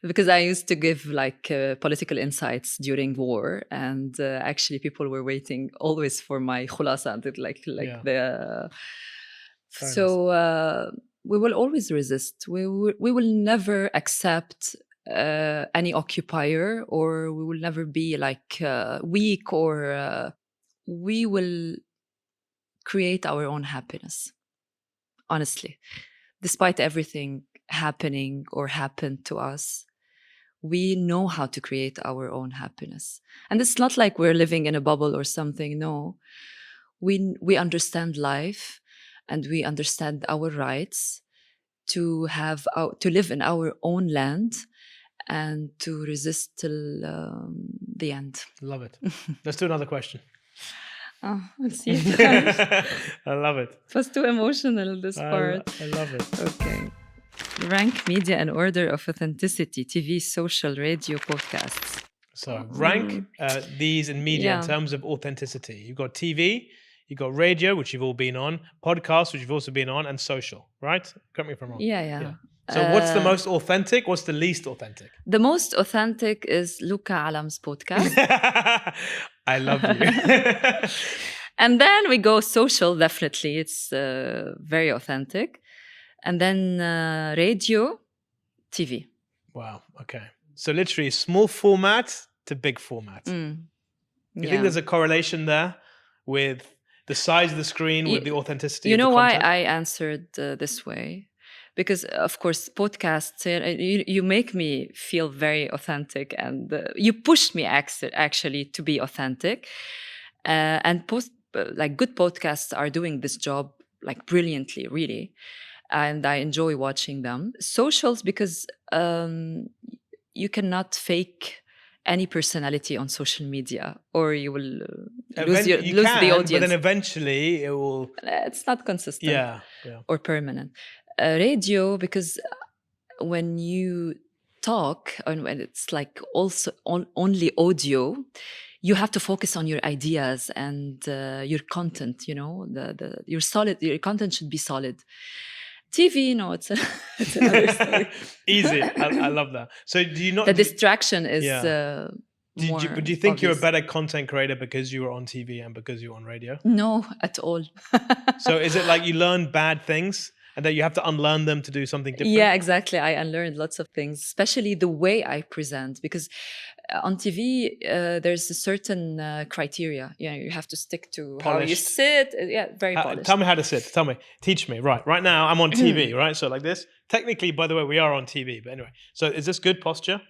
Because I used to give like political insights during war, and actually people were waiting always for my khulasa, we will always resist. We will never accept any occupier, or we will never be like weak, or we will create our own happiness. Honestly, despite everything happening or happened to us, we know how to create our own happiness. And it's not like we're living in a bubble or something. No, we understand life, and we understand our rights to live in our own land and to resist till the end. Love it. Let's do another question. Oh, let's see. I love it. It was too emotional, this part. I love it. Okay. Rank media in order of authenticity: TV, social, radio, podcasts. So rank these in media in terms of authenticity. You've got TV, you've got radio, which you've all been on, podcasts, which you've also been on, and social, right? Correct me if I'm wrong. Yeah. So what's the most authentic? What's the least authentic? The most authentic is Luca Allam's podcast. I love you. And then we go social, definitely. It's very authentic. And then radio, TV. Wow. Okay. So literally small format to big format. You think there's a correlation there with the size of the screen, with the authenticity of the content? You know why I answered this way? Because, of course, podcasts, you make me feel very authentic, and you pushed me actually to be authentic. And good podcasts are doing this job like brilliantly, really. And I enjoy watching them. Socials, because you cannot fake any personality on social media, or you will lose the audience. But then eventually it will... It's not consistent yeah. or permanent. Radio, because when you talk, and when it's like also only audio, you have to focus on your ideas and your content. Your content should be solid. TV, no, it's another story. Easy. I love that. So do you not... The distraction is more do you think obvious. you're a better content creator because you were on TV and because you were on radio? No, at all. So is it like you learn bad things and that you have to unlearn them to do something different? Yeah, exactly. I unlearned lots of things, especially the way I present, because on TV, there's a certain criteria. You have to stick to Polished. how you sit. Yeah, very polished. Tell me how to sit. Teach me. Right now I'm on TV, right? So like this. Technically, by the way, we are on TV. But anyway, so is this good posture?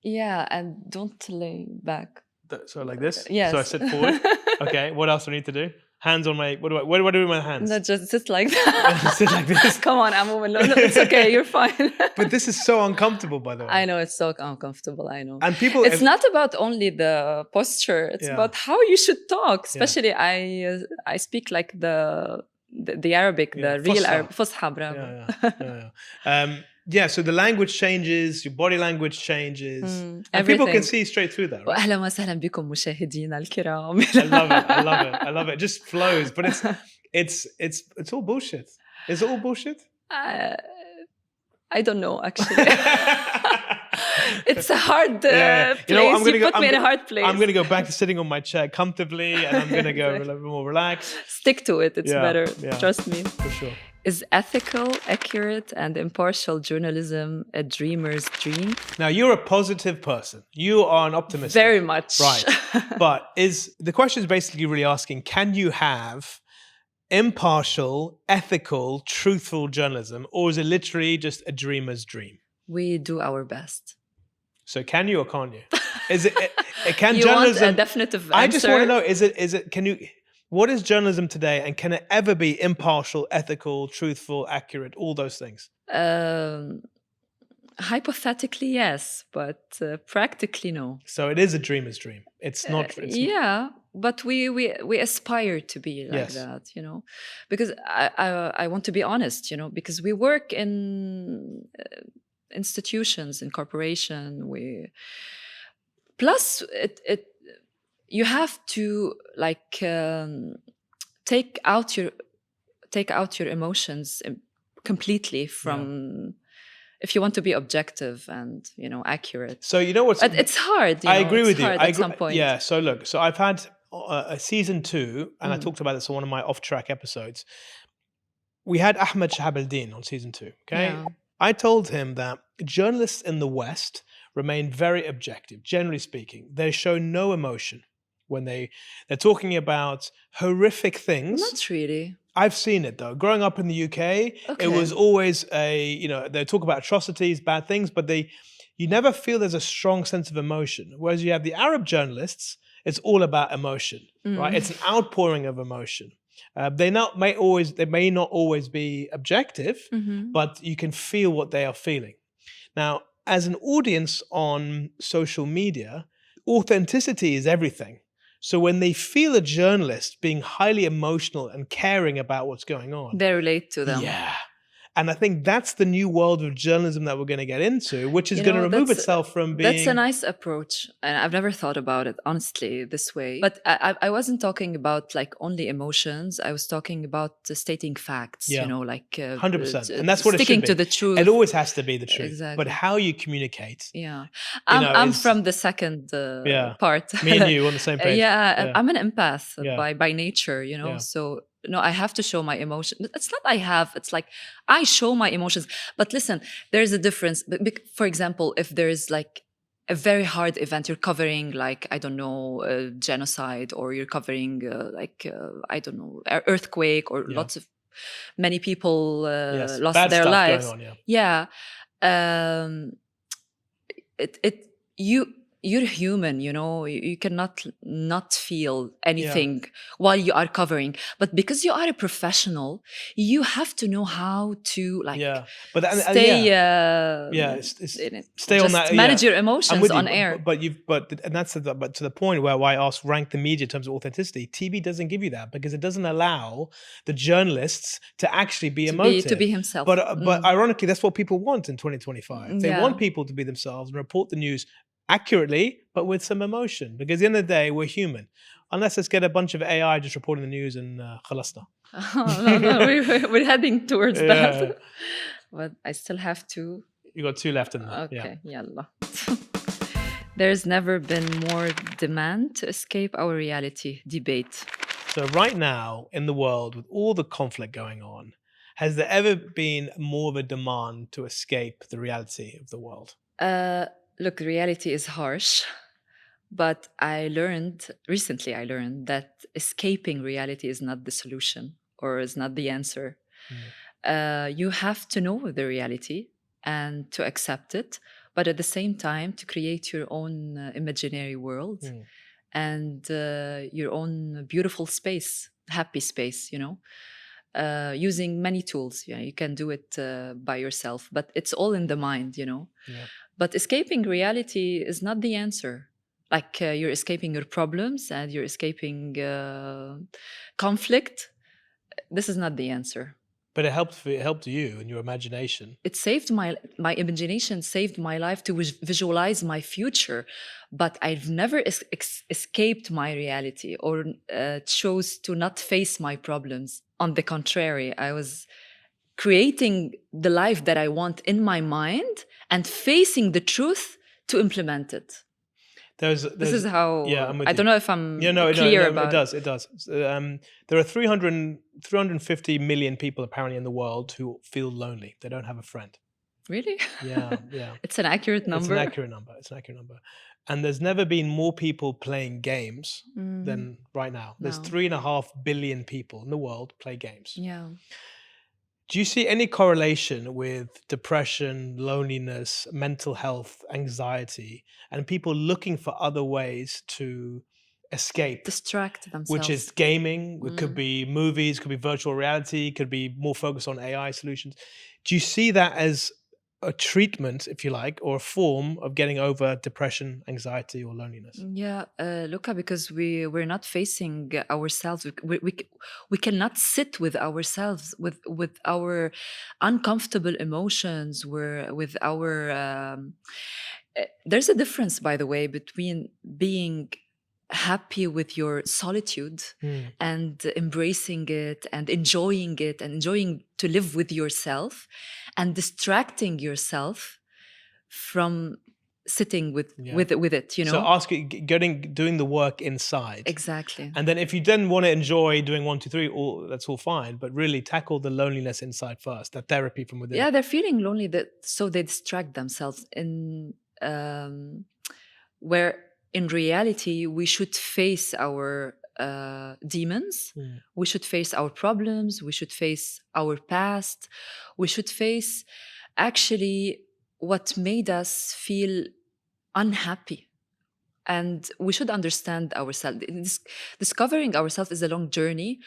Yeah, and don't lay back. So like this? Yes. So I sit forward. Okay, what else do I need to do? Hands on my... What do I do with my hands? Not just sit like that. Sit like this? Come on, I'm a woman. No, it's okay. You're fine. But this is so uncomfortable, by the way. I know, it's so uncomfortable. I know. And people... It's not about only the posture. It's about how you should talk. Especially I speak like the Arabic, the real Arabic. Fusha, bravo. Yeah, so the language changes, your body language changes. And people can see straight through that, right? أهلا وسهلا بكم مشاهدينا الكرام. I love it. It just flows, but it's all bullshit. Is it all bullshit? I don't know, actually. It's a hard place. You put me in a hard place. I'm going to go back to sitting on my chair comfortably, and I'm going to go a little bit more relaxed. Stick to it. It's better. Trust me. For sure. Is ethical, accurate, and impartial journalism a dreamer's dream? Now, you're a positive person. You are an optimist. Very much. Right. But the question is basically really asking, can you have impartial, ethical, truthful journalism, or is it literally just a dreamer's dream? We do our best. So can you or can't you? Is it can you journalism... want a definitive answer? I just want to know, is it can you... What is journalism today, and can it ever be impartial, ethical, truthful, accurate, all those things? Hypothetically, yes, but practically, no. So it is a dreamer's dream. It's not... But we aspire to be like that, because I want to be honest, because we work in institutions, in corporation. Plus you have to take out your emotions completely from if you want to be objective and accurate. So what's... It's hard. I agree with you. At some point. Yeah. So look. So I've had a season 2, and I talked about this on one of my off-track episodes. We had Ahmed Shahab al-Din on season 2. Okay. Yeah. I told him that journalists in the West remain very objective. Generally speaking, they show no emotion when they're talking about horrific things. Not really. I've seen it though. Growing up in the UK, it was always they talk about atrocities, bad things, but you never feel there's a strong sense of emotion. Whereas you have the Arab journalists, it's all about emotion, right? It's an outpouring of emotion. They may not always be objective, but you can feel what they are feeling. Now, as an audience on social media, authenticity is everything. So when they feel a journalist being highly emotional and caring about what's going on, They relate to them. yeah. And I think that's the new world of journalism that we're going to get into, which is You going to know, remove that's- itself from being... That's a nice approach. And I've never thought about it, honestly, this way. But I wasn't talking about like only emotions. I was talking about stating facts, Yeah. you know, like... 100%. And that's what it should sticking be. to the truth. It always has to be the truth. Exactly. But how you communicate... Yeah. know, I'm is- from the second part. Me and you on the same page. Yeah, I'm an empath Yeah. by nature, you know. Yeah. So no, I have to show my emotion. It's not I have. It's like I show my emotions. But listen, there's a difference. For example, if there's like a very hard event, you're covering like I don't know, genocide, or you're covering I don't know, earthquake, or many people lost Bad their stuff lives. going on, Yeah. You're human, you know. You cannot not feel anything while you are covering, but because you are a professional, you have to know how to like but stay stay on that, manage your emotions on you, air. but to the point where I asked rank the media in terms of authenticity. TV doesn't give you that because it doesn't allow the journalists to actually be emotive, to be himself. But ironically, that's what people want in 2025. They want people to be themselves and report the news accurately, but with some emotion. Because at the end of the day, we're human. Unless let's get a bunch of AI just reporting the news and khalasna. No, we're heading towards that. But I still have to. You got 2 left in there. Okay, yalla. There's never been more demand to escape our reality debate. So right now in the world, with all the conflict going on, has there ever been more of a demand to escape the reality of the world? Look, reality is harsh, but recently I learned that escaping reality is not the solution or is not the answer. You have to know the reality and to accept it, but at the same time to create your own imaginary world and your own beautiful space, happy space, you know. Using many tools. Yeah, you can do it by yourself, but it's all in the mind, you know. But escaping reality is not the answer. Like you're escaping your problems and you're escaping conflict. This is not the answer. But it helped you and your imagination. It saved my imagination, saved my life to visualize my future. But I've never escaped my reality or chose to not face my problems. On the contrary, I was creating the life that I want in my mind and facing the truth to implement it. This is how... I don't know if I'm clear about it. It does. There are 350 million people apparently in the world who feel lonely. They don't have a friend. Really? Yeah. It's an accurate number. It's an accurate number. And there's never been more people playing games than right now. There's 3.5 billion people in the world play games. Yeah. Do you see any correlation with depression, loneliness, mental health, anxiety, and people looking for other ways to escape? Distract themselves. Which is gaming, it could be movies, could be virtual reality, could be more focused on AI solutions. Do you see that as a treatment, if you like, or a form of getting over depression, anxiety, or loneliness? Yeah, Luca, because we're not facing ourselves. We cannot sit with ourselves, with our uncomfortable emotions. With our there's a difference, by the way, between being happy with your solitude and embracing it and enjoying to live with yourself and distracting yourself from sitting with it, you know. So doing the work inside. Exactly. And then if you then want to enjoy doing 1, 2, 3, that's all fine, but really tackle the loneliness inside first, that therapy from within. Yeah, they're feeling lonely, so they distract themselves in where in reality we should face our demons. We should face our problems. We should face our past. We should face actually what made us feel unhappy. And we should understand ourselves. Discovering ourselves is a long journey,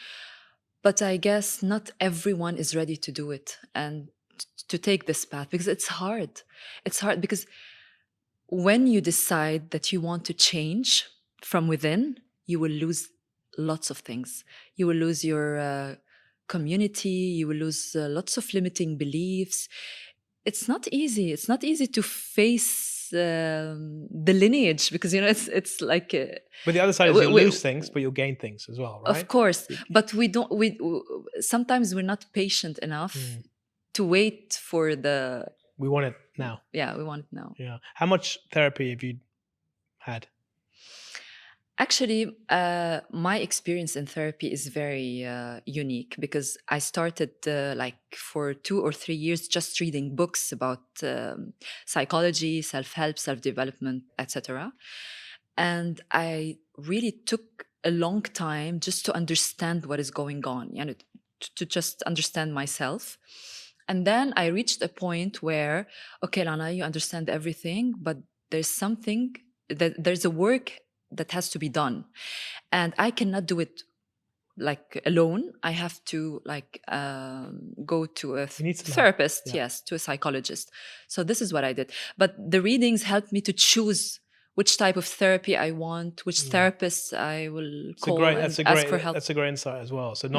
but I guess not everyone is ready to do it and to take this path, because it's hard. It's hard because when you decide that you want to change from within, you will lose lots of things. You will lose your community. You will lose lots of limiting beliefs. It's not easy. It's not easy to face the lineage, because it's like. But the other side is you'll lose things, but you'll gain things as well, right? Of course, but we don't. Sometimes we're not patient enough to wait for the. We want it now. Yeah, we want it now. Yeah. How much therapy have you had? Actually, my experience in therapy is very unique, because I started like for 2 or 3 years just reading books about psychology, self-help, self-development, etc. And I really took a long time just to understand what is going on, to just understand myself. And then I reached a point where, okay, Lana, you understand everything, but there's something, there's a work that has to be done. And I cannot do it like alone. I have to go to a therapist, yes, to a psychologist. So this is what I did. But the readings helped me to choose which type of therapy I want, which therapist I will call and ask for help. That's a great insight as well. So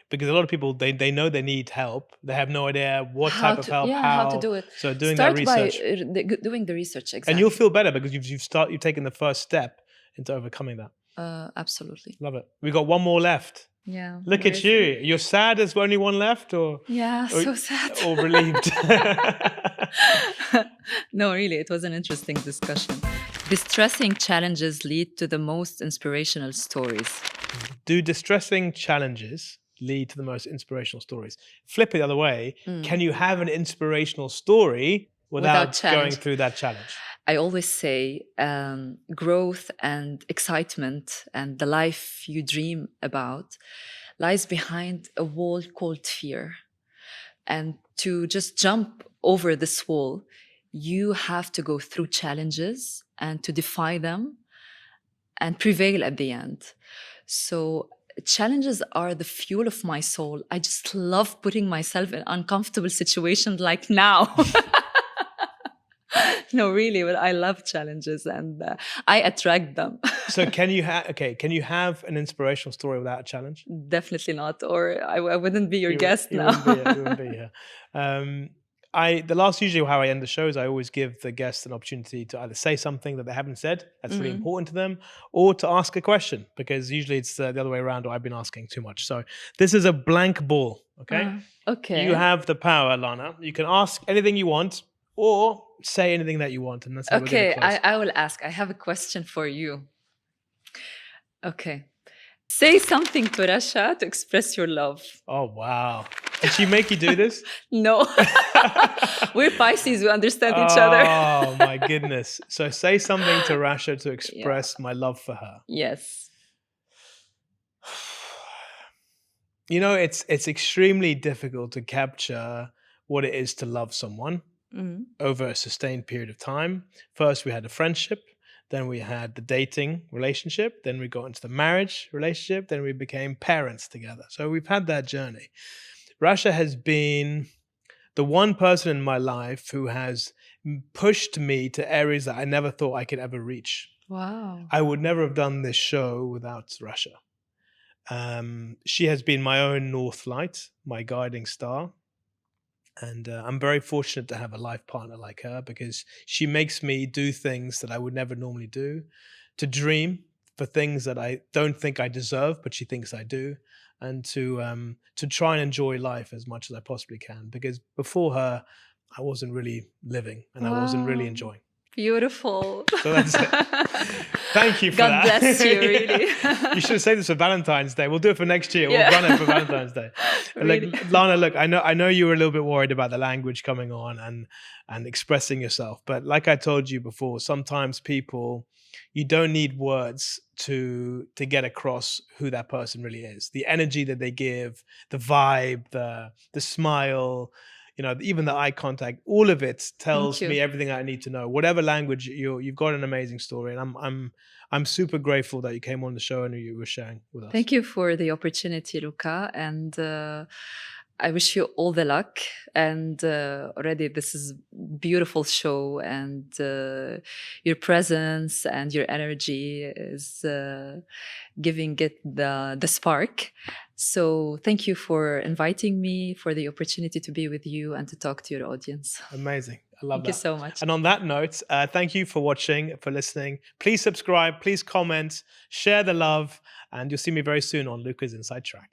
because a lot of people, they know they need help. They have no idea what type of help, how to do it. So doing that research. Start by doing the research, exactly. And you'll feel better because you've taken the first step into overcoming that. Absolutely. Love it. We got one more left. Yeah. Look at you. You're sad there's only one left, or so sad. Or relieved? No, really, it was an interesting discussion. Distressing challenges lead to the most inspirational stories. Do distressing challenges lead to the most inspirational stories? Flip it the other way. Can you have an inspirational story without going through that challenge? I always say growth and excitement and the life you dream about lies behind a wall called fear. And to just jump over this wall, you have to go through challenges and to defy them and prevail at the end. So challenges are the fuel of my soul. I just love putting myself in uncomfortable situations like now. No, really, but I love challenges and I attract them. So can you have an inspirational story without a challenge? Definitely not, or I wouldn't be your guest now. You wouldn't be here. Usually how I end the show is I always give the guests an opportunity to either say something that they haven't said that's really important to them, or to ask a question, because usually it's the other way around, or I've been asking too much. So this is a blank ball, okay? Okay. You have the power, Lana. You can ask anything you want, or say anything that you want, and that's how we're going to close. I will ask. I have a question for you. Okay. Say something to Rasha to express your love. Oh, wow. Did she make you do this? No. We're Pisces. We understand each other. Oh, my goodness. So say something to Rasha to express my love for her. Yes. It's extremely difficult to capture what it is to love someone over a sustained period of time. First, we had a friendship. Then we had the dating relationship. Then we got into the marriage relationship. Then we became parents together. So we've had that journey. Rasha has been the one person in my life who has pushed me to areas that I never thought I could ever reach. Wow. I would never have done this show without Rasha. She has been my own north light, my guiding star. And I'm very fortunate to have a life partner like her, because she makes me do things that I would never normally do, to dream for things that I don't think I deserve, but she thinks I do, and to try and enjoy life as much as I possibly can, because before her, I wasn't really living and I wasn't really enjoying. Beautiful. So that's it. Thank you for God that. bless you, really. You should say this for Valentine's Day. We'll do it for next year. Yeah. We'll run it for Valentine's Day. Really. Like, Lana, look, I know you were a little bit worried about the language coming on and expressing yourself. But like I told you before, sometimes you don't need words to get across who that person really is. The energy that they give, the vibe, the smile, even the eye contact, all of it tells you. me everything I need to know. Whatever language you've got an amazing story, and I'm super grateful that you came on the show and you were sharing with us. Thank you for the opportunity, Luca, and I wish you all the luck. And already this is beautiful show, and your presence and your energy is giving it the spark. So thank you for inviting me, for the opportunity to be with you and to talk to your audience. Amazing. I love that. Thank you so much. And on that note, thank you for watching, for listening. Please subscribe, please comment, share the love, and you'll see me very soon on Luca's Inside Track.